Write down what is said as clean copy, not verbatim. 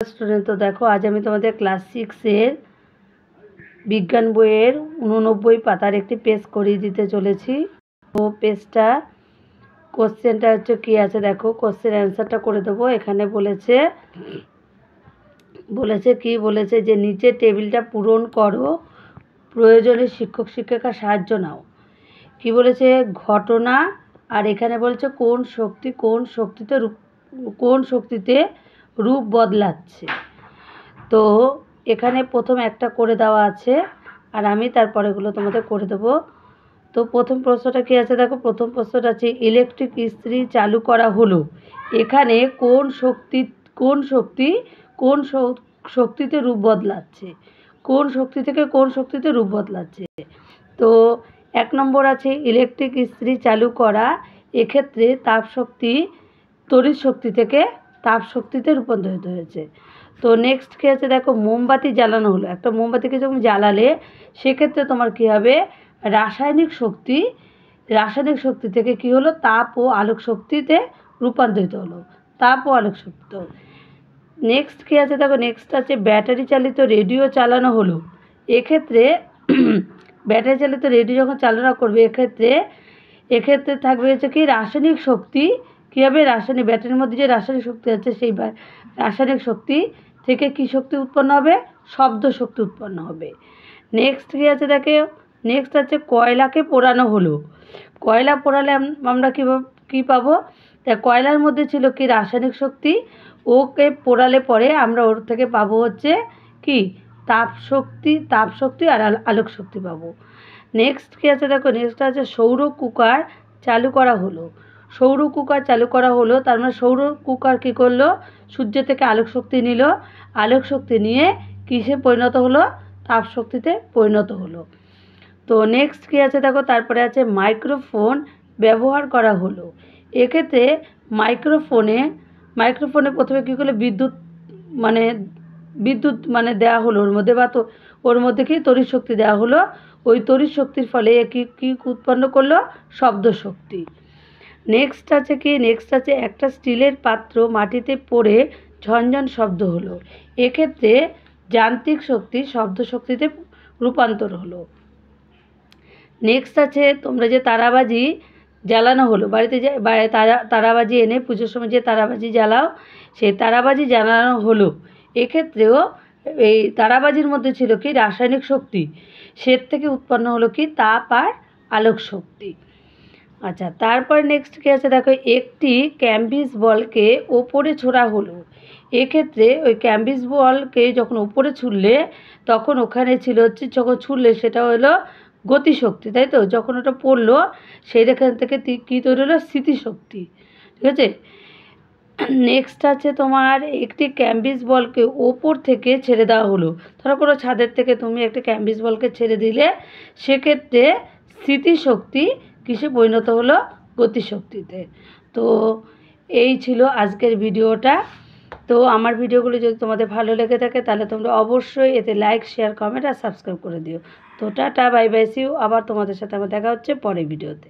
Student, তো দেখো আজ আমি তোমাদের ক্লাস 6-এর বিজ্ঞান বইয়ের 89 পাতার একটি পেজ করিয়ে দিতে চলেছি। তো পেজটা কোশ্চেনটা হচ্ছে কি আছে দেখো, কোশ্চেন অ্যান্সারটা করে দেবো। এখানে বলেছে যে নিচের টেবিলটা পূরণ করো, প্রয়োজনে শিক্ষক শিক্ষিকার সাহায্য নাও। কি বলেছে? ঘটনা, আর এখানে বলছে কোন শক্তিতে রূপ বদলাচ্ছে। তো এখানে প্রথম একটা করে দেওয়া আছে, আর আমি তারপরেগুলো তোমাদের করে দেবো। তো প্রথম প্রশ্নটা কী আছে দেখো, প্রথম প্রশ্নটা আছে ইলেকট্রিক ইস্ত্রি চালু করা হলো, এখানে কোন শক্তিতে রূপ বদলাচ্ছে, কোন শক্তি থেকে কোন শক্তিতে রূপ বদলাচ্ছে। তো 1 নম্বর আছে ইলেকট্রিক ইস্ত্রি চালু করা, এক্ষেত্রে তাপশক্তি তড়িৎ শক্তি থেকে তাপশক্তিতে রূপান্তরিত হয়েছে। তো নেক্সট কী আছে দেখো, মোমবাতি জ্বালানো হলো, একটা মোমবাতিকে যখন জ্বালালে সেক্ষেত্রে তোমার কী হবে, রাসায়নিক শক্তি থেকে কী হলো, তাপ ও আলোক শক্তিতে রূপান্তরিত হলো, তাপ ও আলোক শক্তি। নেক্সট কী আছে দেখো, নেক্সট আছে ব্যাটারি চালিত রেডিও চালানো হলো, এক্ষেত্রে ব্যাটারি চালিত রেডিও যখন চালনা করবে এক্ষেত্রে থাকবে হচ্ছে কি রাসায়নিক শক্তি। কী হবে, ব্যাটারির মধ্যে যে রাসায়নিক শক্তি আছে সেই রাসায়নিক শক্তি থেকে কী শক্তি উৎপন্ন হবে, শব্দ শক্তি উৎপন্ন হবে। নেক্সট কী আছে দেখে, নেক্সট আছে কয়লাকে পোড়ানো হলো, কয়লা পোড়ালে আমরা কী পাবো, তা কয়লার মধ্যে ছিল কি রাসায়নিক শক্তি, ওকে পোড়ালে পরে আমরা ওর থেকে পাবো হচ্ছে কি তাপ শক্তি আর আলোক শক্তি পাবো। নেক্সট কী আছে দেখো, নেক্সট আছে সৌর কুকার চালু করা হলো, তার মানে সৌর কুকার কী করলো, সূর্য থেকে আলোক শক্তি নিল, আলোক শক্তি নিয়ে কিসে পরিণত হলো, তাপ শক্তিতে পরিণত হলো। তো নেক্সট কী আছে দেখো, তারপরে আছে মাইক্রোফোন ব্যবহার করা হলো, এক্ষেত্রে মাইক্রোফোনে প্রথমে কী করলো, বিদ্যুৎ মানে দেওয়া হলো ওর মধ্যে, বা তো ওর মধ্যে কি তড়িৎ শক্তি দেওয়া হলো, ওই তড়িৎ শক্তির ফলে কী উৎপন্ন করলো, শব্দ শক্তি। নেক্সট আছে একটা স্টিলের পাত্র মাটিতে পড়ে ঝনঝন শব্দ হলো, এক্ষেত্রে যান্ত্রিক শক্তি শব্দ শক্তিতে রূপান্তর হলো। নেক্সট আছে তোমরা যে তারাবাজি জ্বালানো হলো, বাড়িতে যে তারাবাজি এনে পুজোর সময় যে তারাবাজি জ্বালাও, সেই তারাবাজি জ্বালানো হলো, এক্ষেত্রেও এই তারাবাজির মধ্যে ছিল কি রাসায়নিক শক্তি, সে থেকে উৎপন্ন হলো কি তাপ আর আলোক শক্তি। আচ্ছা, তারপরে নেক্সট কী আছে দেখো, একটি ক্যাম্বিস বলকে ওপরে ছোড়া হলো, এক্ষেত্রে ওই ক্যাম্বিস বলকে যখন ওপরে ছুড়লে তখন ওখানে ছিল হচ্ছে, যখন ছুড়লে সেটা হলো গতিশক্তি, তাই তো, যখন ওটা পড়লো সেইখান থেকে কী তৈরি হলো, স্মৃতিশক্তি। ঠিক আছে। নেক্সট আছে তোমার একটি ক্যাম্বিস বলকে ওপর থেকে ছেড়ে দেওয়া হলো, ধরো কোনো ছাদের থেকে তুমি একটি ক্যাম্বিস বলকে ছেড়ে দিলে, সেক্ষেত্রে স্মৃতিশক্তি কিসে পরিণত হলো, গতিশক্তিতে। তো এই ছিল আজকের ভিডিওটা। তো আমার ভিডিওগুলো যদি তোমাদের ভালো লেগে থাকে তাহলে তোমরা অবশ্যই এতে লাইক, শেয়ার, কমেন্ট আর সাবস্ক্রাইব করে দিও। তো tata, bye bye, see you. আবার তোমাদের সাথে আমার দেখা হচ্ছে পরের ভিডিওতে।